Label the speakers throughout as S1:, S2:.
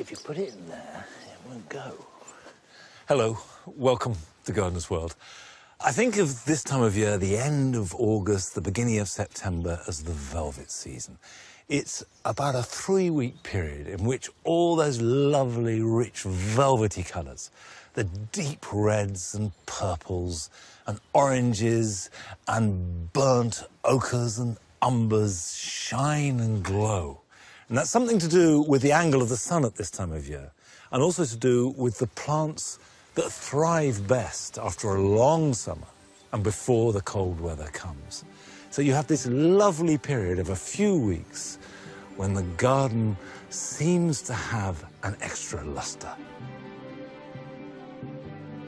S1: if you put it in there, it won't go. Hello, welcome to Gardener's World. I think of this time of year, the end of August, the beginning of September, as the velvet season. It's about a 3-week period in which all those lovely, rich, velvety colours, the deep reds and purples and oranges and burnt ochres and umbers shine and glow. And that's something to do with the angle of the sun at this time of year, and also to do with the plants that thrive best after a long summer and before the cold weather comes. So you have this lovely period of a few weeks when the garden seems to have an extra lustre.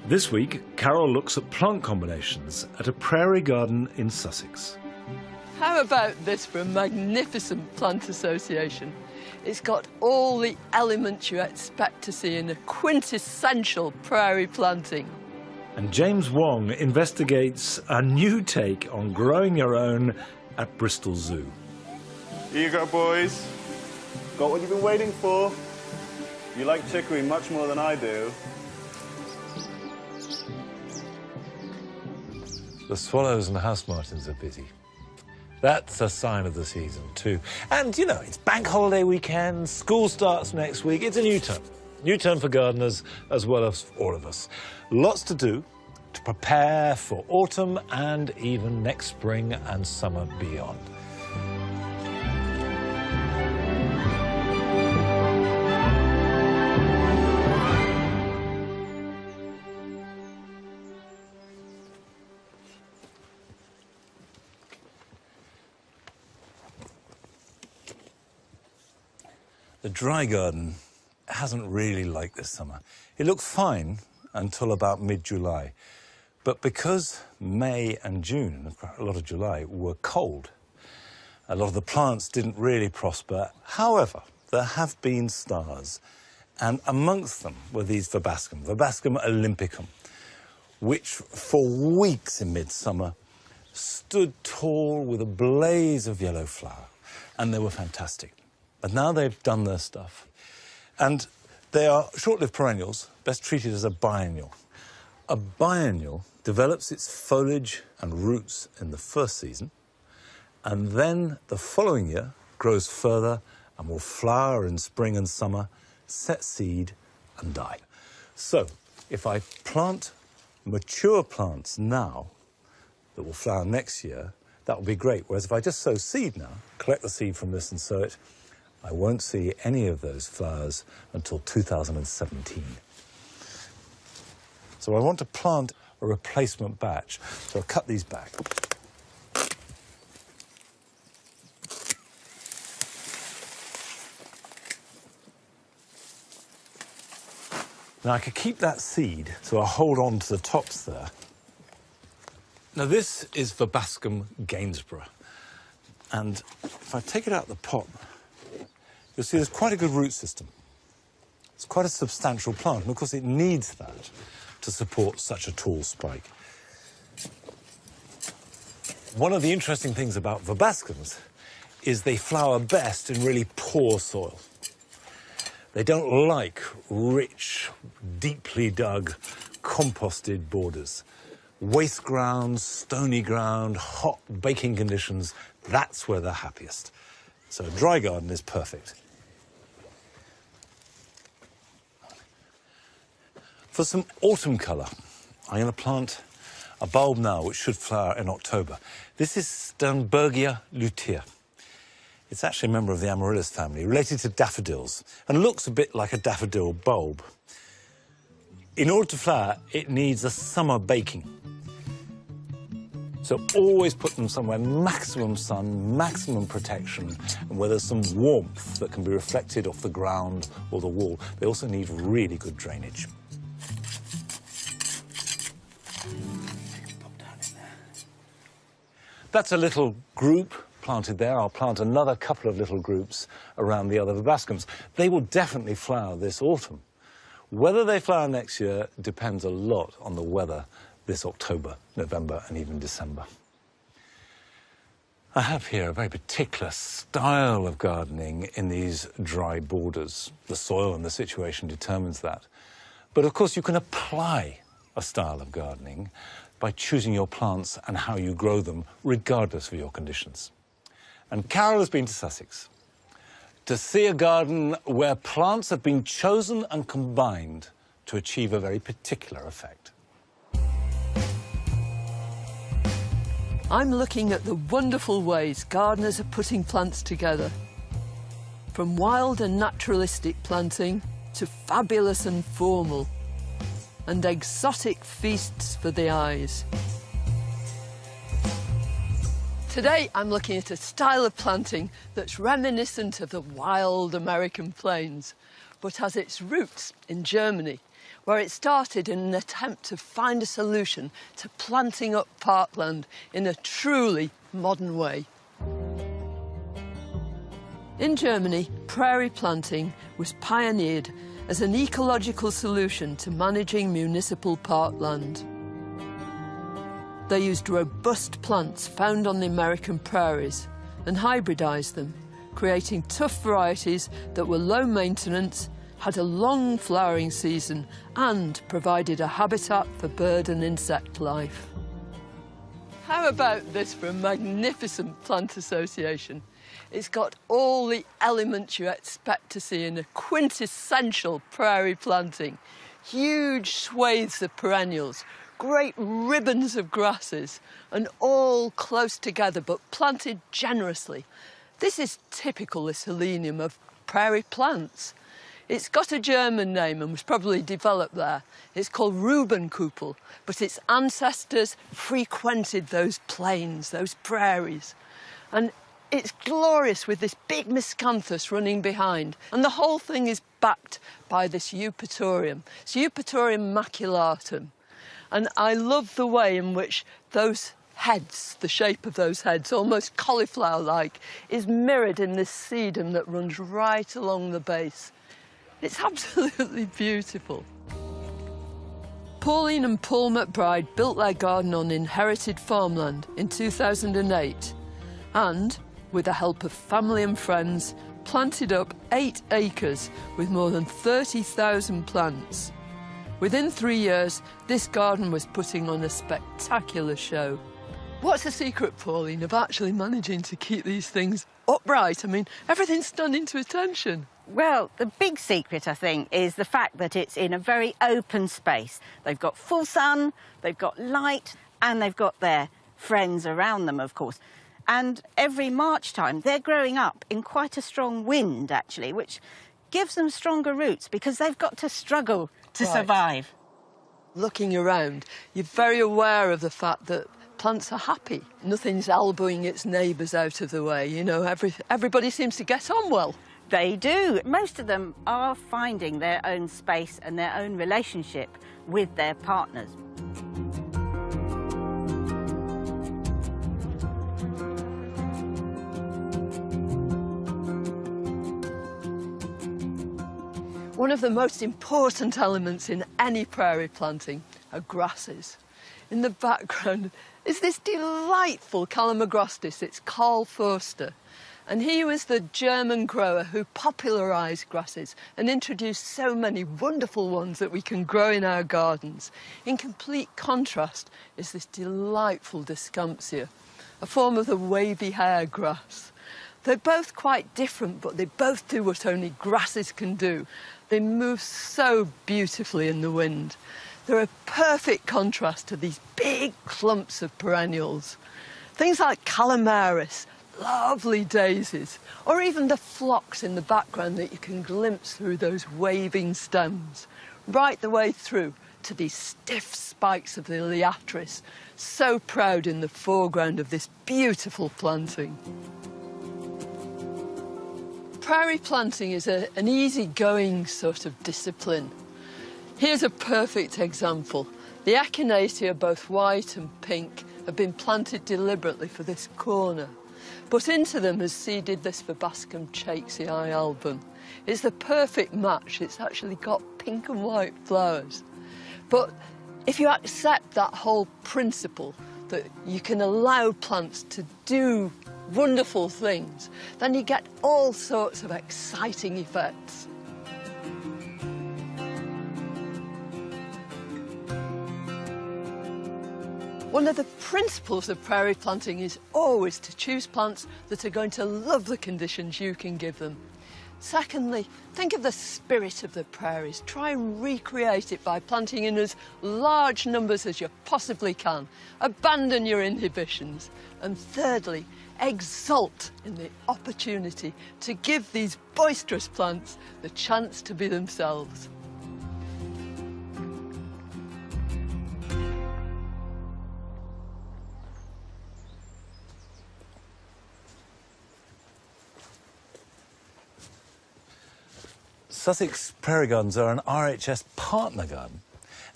S1: This week, Carol looks at plant combinations at a prairie garden in Sussex.
S2: How about this for a magnificent plant association? It's got all the elements you expect to see in a quintessential prairie planting.
S1: And James Wong investigates a new take on growing your own at Bristol Zoo.
S3: Here you go, boys. Got what you've been waiting for. You like chicory much more than I do.
S1: The swallows and house martins are busy. That's a sign of the season too. And, you know, it's bank holiday weekend, school starts next week. It's a new term. New term for gardeners as well as all of us. Lots to do to prepare for autumn and even next spring and summer beyond. The dry garden hasn't really liked this summer. It looked fine until about mid-July. But because May and June, and a lot of July, were cold, a lot of the plants didn't really prosper. However, there have been stars, and amongst them were these Verbascum, Verbascum olympicum, which for weeks in midsummer stood tall with a blaze of yellow flower, and they were fantastic. But now they've done their stuff. And they are short-lived perennials, best treated as a biennial. A biennial develops its foliage and roots in the first season, and then the following year grows further and will flower in spring and summer, set seed and die. So, if I plant mature plants now that will flower next year, that will be great. Whereas if I just sow seed now, collect the seed from this and sow it, I won't see any of those flowers until 2017. So I want to plant a replacement batch. So I'll cut these back. Now I could keep that seed, so I'll hold on to the tops there. Now this is Verbascum Gainsborough. And if I take it out of the pot, you'll see there's quite a good root system. It's quite a substantial plant, and of course it needs that to support such a tall spike. One of the interesting things about Verbascums is they flower best in really poor soil. They don't like rich, deeply dug, composted borders. Waste ground, stony ground, hot baking conditions, that's where they're happiest. So a dry garden is perfect. For some autumn colour, I'm going to plant a bulb now which should flower in October. This is Sternbergia lutea. It's actually a member of the Amaryllis family, related to daffodils, and looks a bit like a daffodil bulb. In order to flower, it needs a summer baking. So always put them somewhere maximum sun, maximum protection, and where there's some warmth that can be reflected off the ground or the wall. They also need really good drainage. That's a little group planted there. I'll plant another couple of little groups around the other Verbascums. They will definitely flower this autumn. Whether they flower next year depends a lot on the weather this October, November, and even December. I have here a very particular style of gardening in these dry borders. The soil and the situation determines that. But of course you can apply a style of gardening by choosing your plants and how you grow them, regardless of your conditions. And Carol has been to Sussex to see a garden where plants have been chosen and combined to achieve a very particular effect.
S2: I'm looking at the wonderful ways gardeners are putting plants together. From wild and naturalistic planting to fabulous and formal, and exotic feasts for the eyes. Today I'm looking at a style of planting that's reminiscent of the wild American plains, but has its roots in Germany, where it started in an attempt to find a solution to planting up parkland in a truly modern way. In Germany, prairie planting was pioneered as an ecological solution to managing municipal parkland. They used robust plants found on the American prairies and hybridised them, creating tough varieties that were low maintenance, had a long flowering season and provided a habitat for bird and insect life. How about this for a magnificent plant association? It's got all the elements you expect to see in a quintessential prairie planting. Huge swathes of perennials, great ribbons of grasses, and all close together but planted generously. This is typical, this Helenium, of prairie plants. It's got a German name and was probably developed there. It's called Rubenkupel, but its ancestors frequented those plains, those prairies. And it's glorious with this big miscanthus running behind. And the whole thing is backed by this Eupatorium. It's Eupatorium maculatum. And I love the way in which those heads, the shape of those heads, almost cauliflower-like, is mirrored in this sedum that runs right along the base. It's absolutely beautiful. Pauline and Paul McBride built their garden on inherited farmland in 2008 and, with the help of family and friends, planted up 8 acres with more than 30,000 plants. Within 3 years, this garden was putting on a spectacular show. What's the secret, Pauline, of actually managing to keep these things upright? I mean, everything's done into attention.
S4: Well, the big secret, I think, is the fact that it's in a very open space. They've got full sun, they've got light, and they've got their friends around them, of course. And every March time, they're growing up in quite a strong wind, actually, which gives them stronger roots because they've got to struggle to survive.
S2: Looking around, you're very aware of the fact that plants are happy. Nothing's elbowing its neighbours out of the way. You know, everybody seems to get on well.
S4: They do. Most of them are finding their own space and their own relationship with their partners.
S2: One of the most important elements in any prairie planting are grasses. In the background is this delightful Calamagrostis. It's Karl Forster. And he was the German grower who popularised grasses and introduced so many wonderful ones that we can grow in our gardens. In complete contrast is this delightful Descampsia, a form of the wavy hair grass. They're both quite different, but they both do what only grasses can do. They move so beautifully in the wind. They're a perfect contrast to these big clumps of perennials. Things like Calamaris, lovely daisies, or even the phlox in the background that you can glimpse through those waving stems, right the way through to these stiff spikes of the Liatris, so proud in the foreground of this beautiful planting. Prairie planting is an easy-going sort of discipline. Here's a perfect example. The Echinacea, both white and pink, have been planted deliberately for this corner. But into them has seeded this Verbascum Chakesii album. It's the perfect match. It's actually got pink and white flowers. But if you accept that whole principle, that you can allow plants to do wonderful things, then you get all sorts of exciting effects. One of the principles of prairie planting is always to choose plants that are going to love the conditions you can give them. Secondly, think of the spirit of the prairies. Try and recreate it by planting in as large numbers as you possibly can. Abandon your inhibitions. And thirdly, exult in the opportunity to give these boisterous plants the chance to be themselves.
S1: Sussex Prairie Gardens are an RHS partner garden,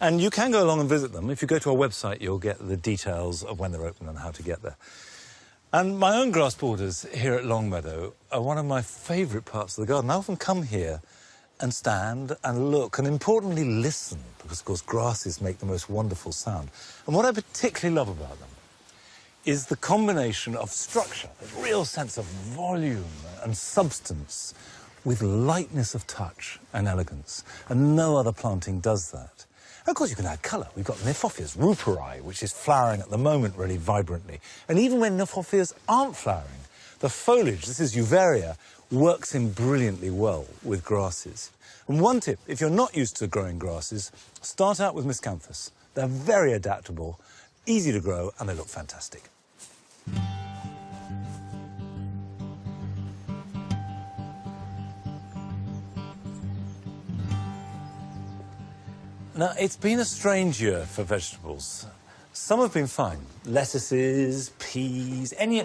S1: and you can go along and visit them. If you go to our website, you'll get the details of when they're open and how to get there. And my own grass borders here at Longmeadow are one of my favourite parts of the garden. I often come here and stand and look and, importantly, listen, because, of course, grasses make the most wonderful sound. And what I particularly love about them is the combination of structure, a real sense of volume and substance, with lightness of touch and elegance, and no other planting does that. And of course, you can add colour. We've got Kniphoffias ruperi, which is flowering at the moment really vibrantly. And even when Kniphoffias aren't flowering, the foliage, this is Uvaria, works in brilliantly well with grasses. And one tip, if you're not used to growing grasses, start out with Miscanthus. They're very adaptable, easy to grow, and they look fantastic. Now, it's been a strange year for vegetables. Some have been fine. Lettuces, peas, any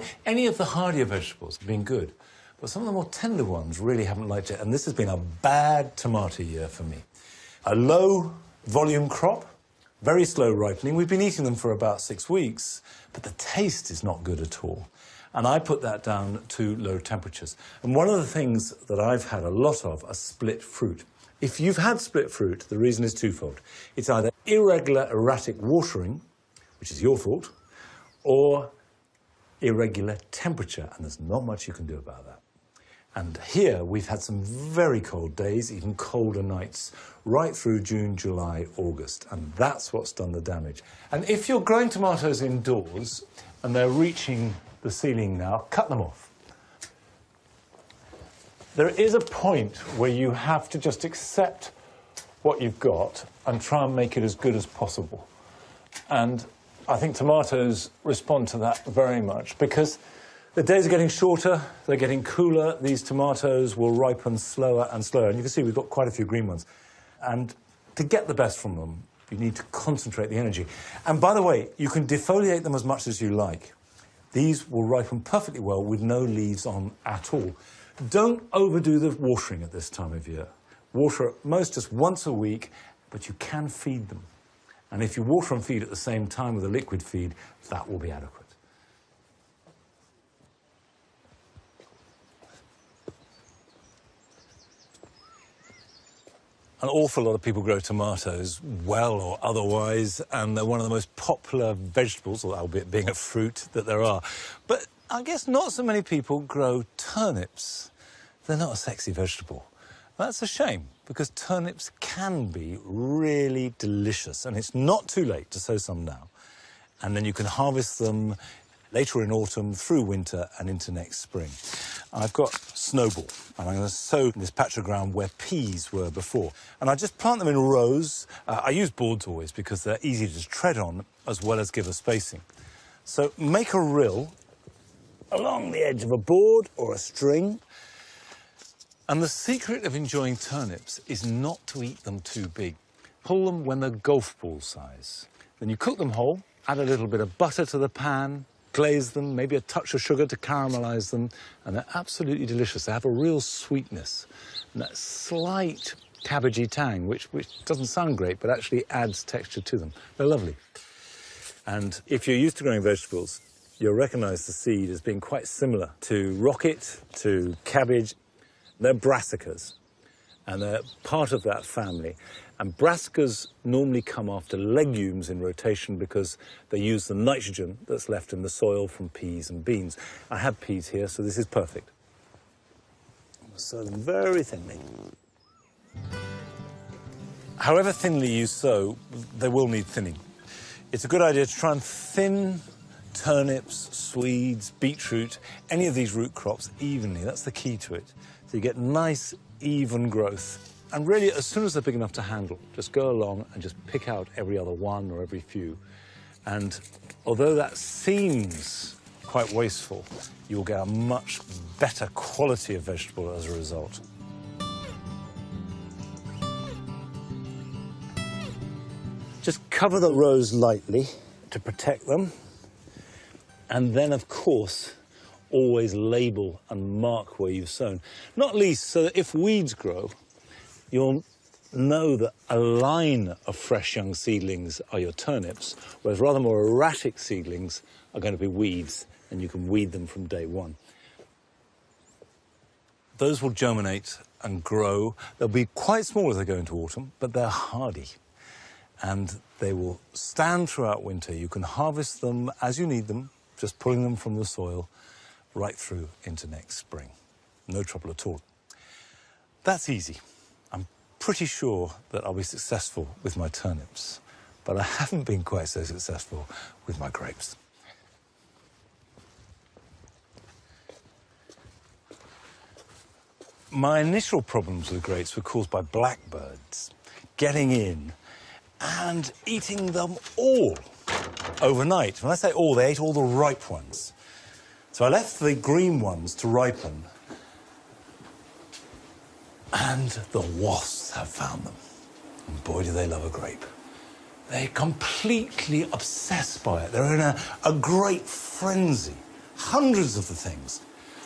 S1: of the hardier vegetables have been good. But some of the more tender ones really haven't liked it, and this has been a bad tomato year for me. A low volume crop, very slow ripening. We've been eating them for about 6 weeks, but the taste is not good at all. And I put that down to low temperatures. And one of the things that I've had a lot of are split fruit. If you've had split fruit, the reason is twofold. It's either irregular, erratic watering, which is your fault, or irregular temperature, and there's not much you can do about that. And here we've had some very cold days, even colder nights, right through June, July, August, and that's what's done the damage. And if you're growing tomatoes indoors and they're reaching the ceiling now, cut them off. There is a point where you have to just accept what you've got and try and make it as good as possible. And I think tomatoes respond to that very much, because the days are getting shorter, they're getting cooler, these tomatoes will ripen slower and slower. And you can see we've got quite a few green ones. And to get the best from them, you need to concentrate the energy. And by the way, you can defoliate them as much as you like. These will ripen perfectly well with no leaves on at all. Don't overdo the watering at this time of year. Water at most just once a week, but you can feed them. And if you water and feed at the same time with a liquid feed, that will be adequate. An awful lot of people grow tomatoes, well or otherwise, and they're one of the most popular vegetables, albeit being a fruit, that there are. But I guess not so many people grow turnips. They're not a sexy vegetable. That's a shame, because turnips can be really delicious, and it's not too late to sow some now. And then you can harvest them later in autumn, through winter, and into next spring. I've got snowball, and I'm going to sow this patch of ground where peas were before. And I just plant them in rows. I use boards always, because they're easy to tread on, as well as give a spacing. So make a rill along the edge of a board or a string. And the secret of enjoying turnips is not to eat them too big. Pull them when they're golf ball size. Then you cook them whole, add a little bit of butter to the pan, glaze them, maybe a touch of sugar to caramelise them, and they're absolutely delicious. They have a real sweetness and that slight cabbagey tang, which doesn't sound great, but actually adds texture to them. They're lovely. And if you're used to growing vegetables, you'll recognise the seed as being quite similar to rocket, to cabbage. They're brassicas, and they're part of that family. And brassicas normally come after legumes in rotation because they use the nitrogen that's left in the soil from peas and beans. I have peas here, so this is perfect. I'm going to sow them very thinly. However thinly you sow, they will need thinning. It's a good idea to try and thin turnips, Swedes, beetroot, any of these root crops evenly. That's the key to it. So you get nice, even growth. And really, as soon as they're big enough to handle, just go along and just pick out every other one or every few. And although that seems quite wasteful, you'll get a much better quality of vegetable as a result. Just cover the rows lightly to protect them. And then, of course, always label and mark where you've sown. Not least so that if weeds grow, you'll know that a line of fresh young seedlings are your turnips, whereas rather more erratic seedlings are going to be weeds, and you can weed them from day one. Those will germinate and grow. They'll be quite small as they go into autumn, but they're hardy. And they will stand throughout winter. You can harvest them as you need them, just pulling them from the soil right through into next spring. No trouble at all. That's easy. I'm pretty sure that I'll be successful with my turnips, but I haven't been quite so successful with my grapes. My initial problems with grapes were caused by blackbirds getting in and eating them all overnight. When I say all, they ate all the ripe ones. So I left the green ones to ripen, and the wasps have found them. And boy, do they love a grape. They're completely obsessed by it. They're in a great frenzy. Hundreds of the things.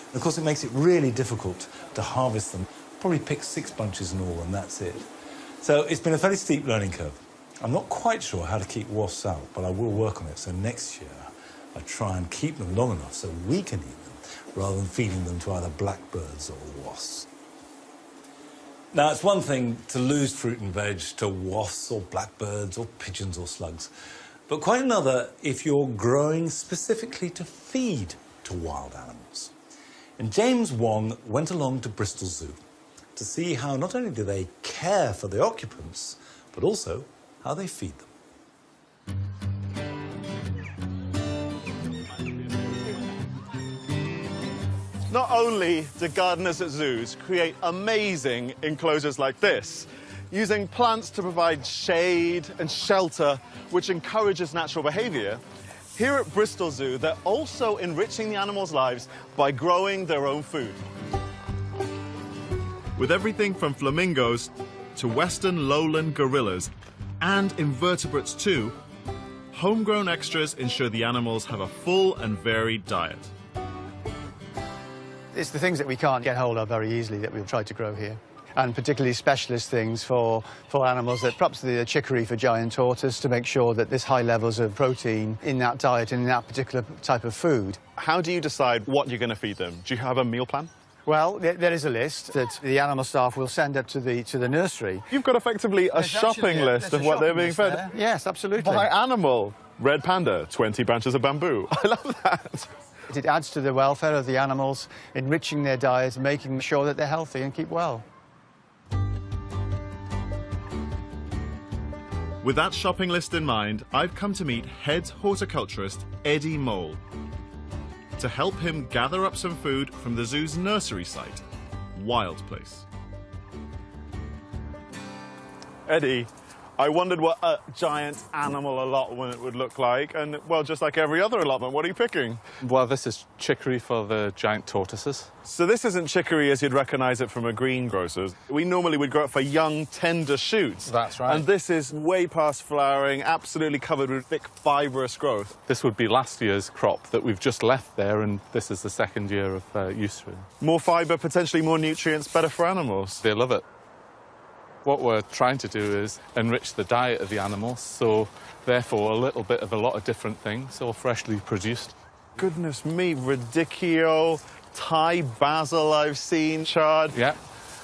S1: And of course, it makes it really difficult to harvest them. Probably pick 6 bunches in all, and that's it. So it's been a fairly steep learning curve. I'm not quite sure how to keep wasps out, but I will work on it. So next year, I try and keep them long enough so we can eat them, rather than feeding them to either blackbirds or wasps. Now, it's one thing to lose fruit and veg to wasps or blackbirds or pigeons or slugs, but quite another if you're growing specifically to feed to wild animals. And James Wong went along to Bristol Zoo to see how not only do they care for the occupants, but also how they feed them.
S3: Not only do gardeners at zoos create amazing enclosures like this, using plants to provide shade and shelter, which encourages natural behaviour, here at Bristol Zoo, they're also enriching the animals' lives by growing their own food. With everything from flamingos to western lowland gorillas and invertebrates too, homegrown extras ensure the animals have a full and varied diet.
S5: It's the things that we can't get hold of very easily that we'll try to grow here. And particularly specialist things for animals, that perhaps the chicory for giant tortoise, to make sure that there's high levels of protein in that diet and in that particular type of food.
S3: How do you decide what you're going to feed them? Do you have a meal plan?
S5: Well, there is a list that the animal staff will send up to the nursery.
S3: You've got effectively a shopping list of what they're being fed.
S5: There. Yes, absolutely.
S3: By animal. Red panda, 20 branches of bamboo. I love that.
S5: It adds to the welfare of the animals, enriching their diet, making sure that they're healthy and keep well.
S3: With that shopping list in mind, I've come to meet head horticulturist Eddie Mole to help him gather up some food from the zoo's nursery site, Wild Place. Eddie, I wondered what a giant animal allotment would look like, and, well, just like every other allotment, what are you picking?
S6: Well, this is chicory for the giant tortoises.
S3: So this isn't chicory as you'd recognise it from a greengrocer's. We normally would grow it for young, tender shoots.
S6: That's right.
S3: And this is way past flowering, absolutely covered with thick, fibrous growth.
S6: This would be last year's crop that we've just left there, and this is the second year of use for it.
S3: More fibre, potentially more nutrients, better for animals.
S6: They love it. What we're trying to do is enrich the diet of the animals, so therefore a little bit of a lot of different things, all freshly produced.
S3: Goodness me, radicchio, Thai basil I've seen, chard.
S6: Yeah.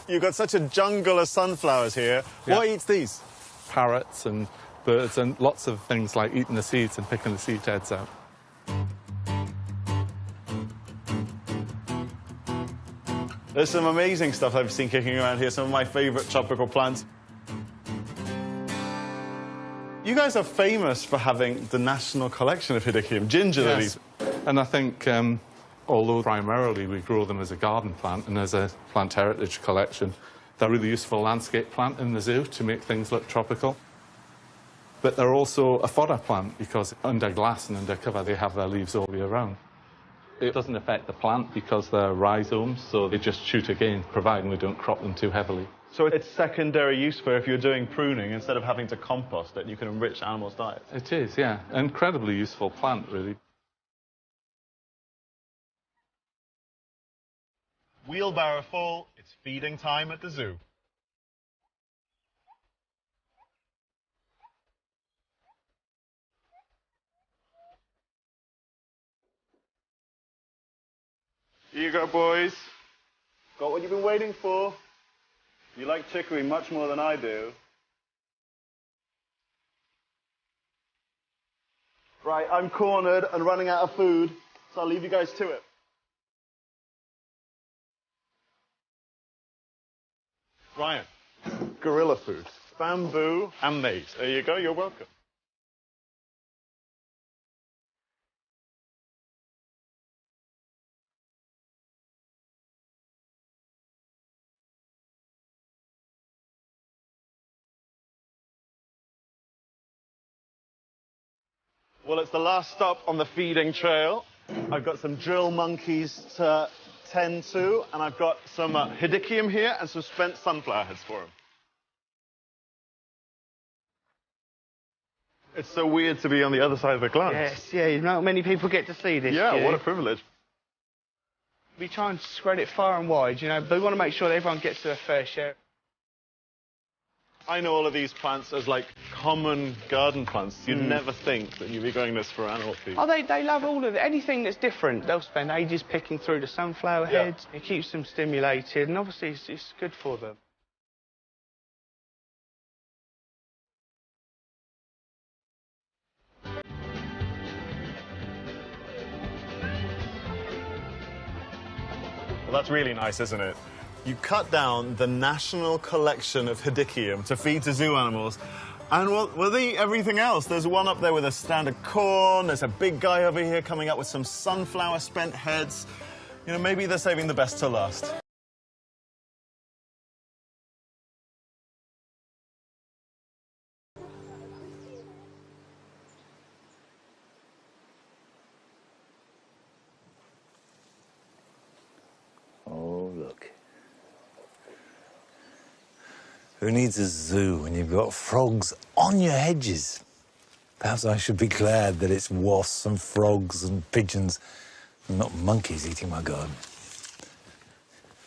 S3: You've got such a jungle of sunflowers here.
S6: Yeah.
S3: What eats these?
S6: parrots and birds and lots of things like eating the seeds and picking the seed heads out.
S3: There's some amazing stuff I've seen kicking around here, some of my favourite tropical plants. You guys are famous for having the national collection of Hedychium ginger lilies.
S6: Yes. And I think, although primarily we grow them as a garden plant and as a plant heritage collection, they're a really useful landscape plant in the zoo to make things look tropical. But they're also a fodder plant because under glass and under cover they have their leaves all year round. It doesn't affect the plant because they're rhizomes, so they just shoot again, providing we don't crop them too heavily.
S3: So it's secondary use for if you're doing pruning, instead of having to compost it, you can enrich animals' diets.
S6: It is, yeah. Incredibly useful plant, really.
S3: Wheelbarrow full, it's feeding time at the zoo. Here you go, boys. Got what you've been waiting for. You like chicory much more than I do. Right, I'm cornered and running out of food, so I'll leave you guys to it. Ryan, gorilla food, bamboo and maize. There you go, you're welcome. Well, it's the last stop on the feeding trail. I've got some drill monkeys to tend to, and I've got some Hedychium here and some spent sunflower heads for them. It's so weird to be on the other side of the glass.
S7: Yes, yeah, not many people get to see this.
S3: Yeah, what a privilege.
S7: We try and spread it far and wide, you know, but we want to make sure that everyone gets their fair share.
S3: I know all of these plants as, like, common garden plants. You'd never think that you'd be growing this for animal feed.
S7: Oh, they love all of it. Anything that's different. They'll spend ages picking through the sunflower heads. It keeps them stimulated, and obviously it's good for them.
S3: Well, that's really nice, isn't it? You cut down the national collection of Hedychium to feed to zoo animals, and well, they eat everything else. There's one up there with a stand of corn. There's a big guy over here coming up with some sunflower spent heads. You know, maybe they're saving the best till last.
S1: Oh, look. Who needs a zoo when you've got frogs on your hedges? Perhaps I should be glad that it's wasps and frogs and pigeons and not monkeys eating my garden.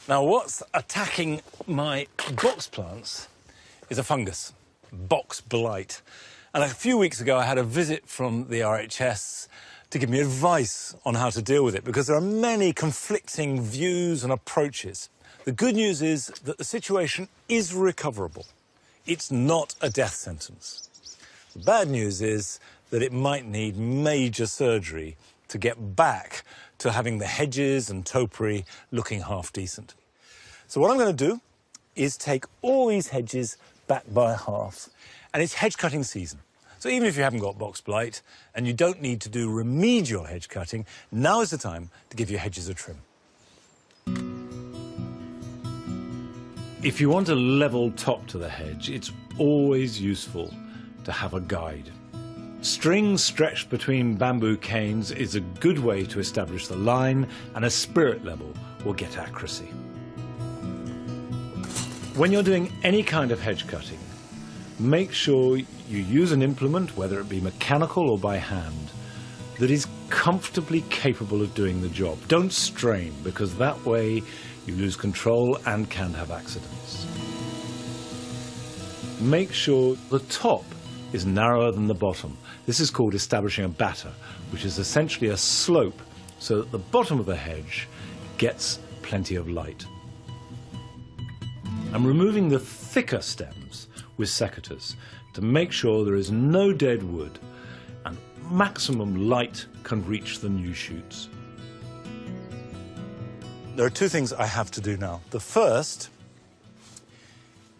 S1: Now, what's attacking my box plants is a fungus, box blight. And a few weeks ago, I had a visit from the RHS to give me advice on how to deal with it, because there are many conflicting views and approaches. The good news is that the situation is recoverable. It's not a death sentence. The bad news is that it might need major surgery to get back to having the hedges and topiary looking half decent. So what I'm going to do is take all these hedges back by half. And it's hedge cutting season. So even if you haven't got box blight and you don't need to do remedial hedge cutting, now is the time to give your hedges a trim. If you want a level top to the hedge, it's always useful to have a guide. Strings stretched between bamboo canes is a good way to establish the line, and a spirit level will get accuracy. When you're doing any kind of hedge cutting, make sure you use an implement, whether it be mechanical or by hand, that is comfortably capable of doing the job. Don't strain, because that way you lose control and can have accidents. Make sure the top is narrower than the bottom. This is called establishing a batter, which is essentially a slope so that the bottom of the hedge gets plenty of light. I'm removing the thicker stems with secateurs to make sure there is no dead wood and maximum light can reach the new shoots. There are two things I have to do now. The first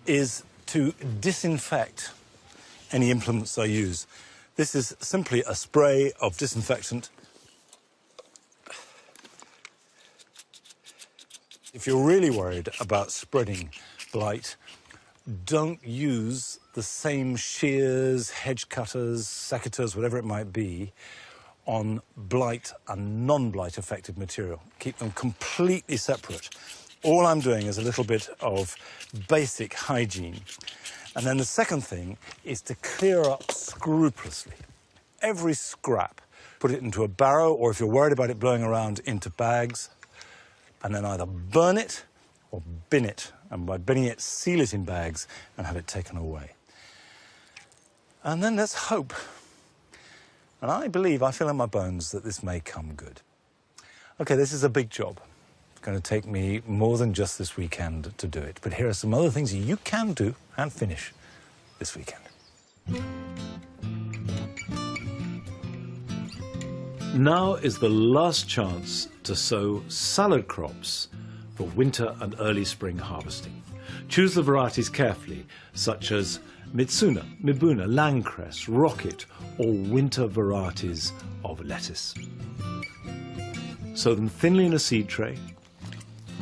S1: is to disinfect any implements I use. This is simply a spray of disinfectant. If you're really worried about spreading blight, don't use the same shears, hedge cutters, secateurs, whatever it might be, on blight and non-blight affected material. Keep them completely separate. All I'm doing is a little bit of basic hygiene. And then the second thing is to clear up scrupulously. Every scrap, put it into a barrow, or if you're worried about it blowing around, into bags, and then either burn it or bin it. And by binning it, seal it in bags and have it taken away. And then let's hope. And I feel in my bones that this may come good. Okay, this is a big job. It's going to take me more than just this weekend to do it. But here are some other things you can do and finish this weekend. Now is the last chance to sow salad crops for winter and early spring harvesting. Choose the varieties carefully, such as Mitsuna, Mibuna, Langcress, Rocket, or winter varieties of lettuce. Sow them thinly in a seed tray,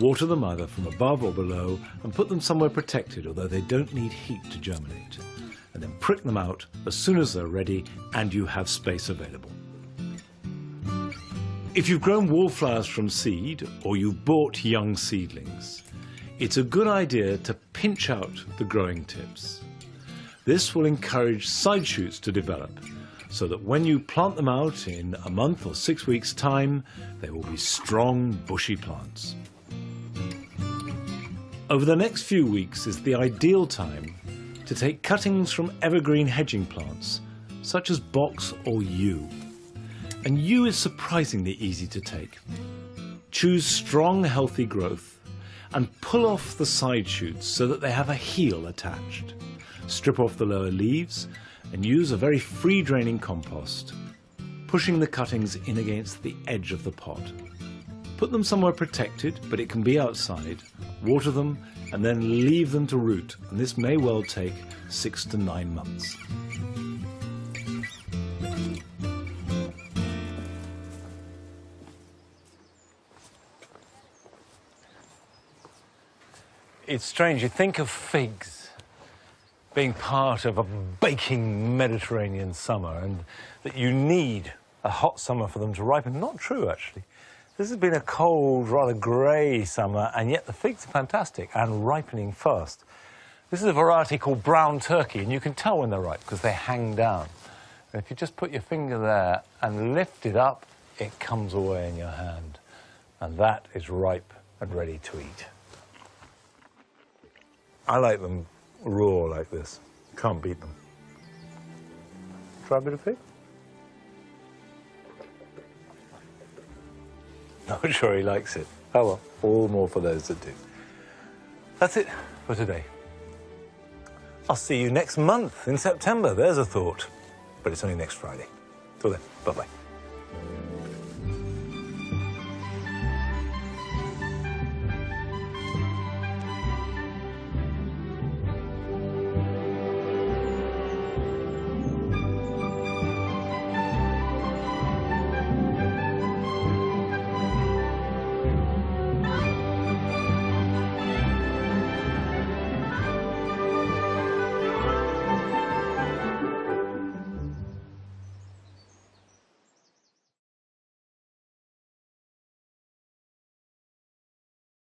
S1: water them either from above or below, and put them somewhere protected, although they don't need heat to germinate. And then prick them out as soon as they're ready and you have space available. If you've grown wallflowers from seed, or you've bought young seedlings, it's a good idea to pinch out the growing tips. This will encourage side shoots to develop, so that when you plant them out in a month or 6 weeks' time, they will be strong, bushy plants. Over the next few weeks is the ideal time to take cuttings from evergreen hedging plants, such as box or yew. And yew is surprisingly easy to take. Choose strong, healthy growth and pull off the side shoots so that they have a heel attached. Strip off the lower leaves and use a very free-draining compost, pushing the cuttings in against the edge of the pot. Put them somewhere protected, but it can be outside, water them, and then leave them to root, and this may well take 6 to 9 months. It's strange, you think of figs being part of a baking Mediterranean summer and that you need a hot summer for them to ripen. Not true, actually. This has been a cold, rather grey summer, and yet the figs are fantastic and ripening fast. This is a variety called brown turkey, and you can tell when they're ripe because they hang down. And if you just put your finger there and lift it up, it comes away in your hand. And that is ripe and ready to eat. I like them raw like this. Can't beat them. Try a bit of fig? Not sure he likes it. Oh well, all more for those that do. That's it for today. I'll see you next month in September. There's a thought. But it's only next Friday. Till then, bye-bye.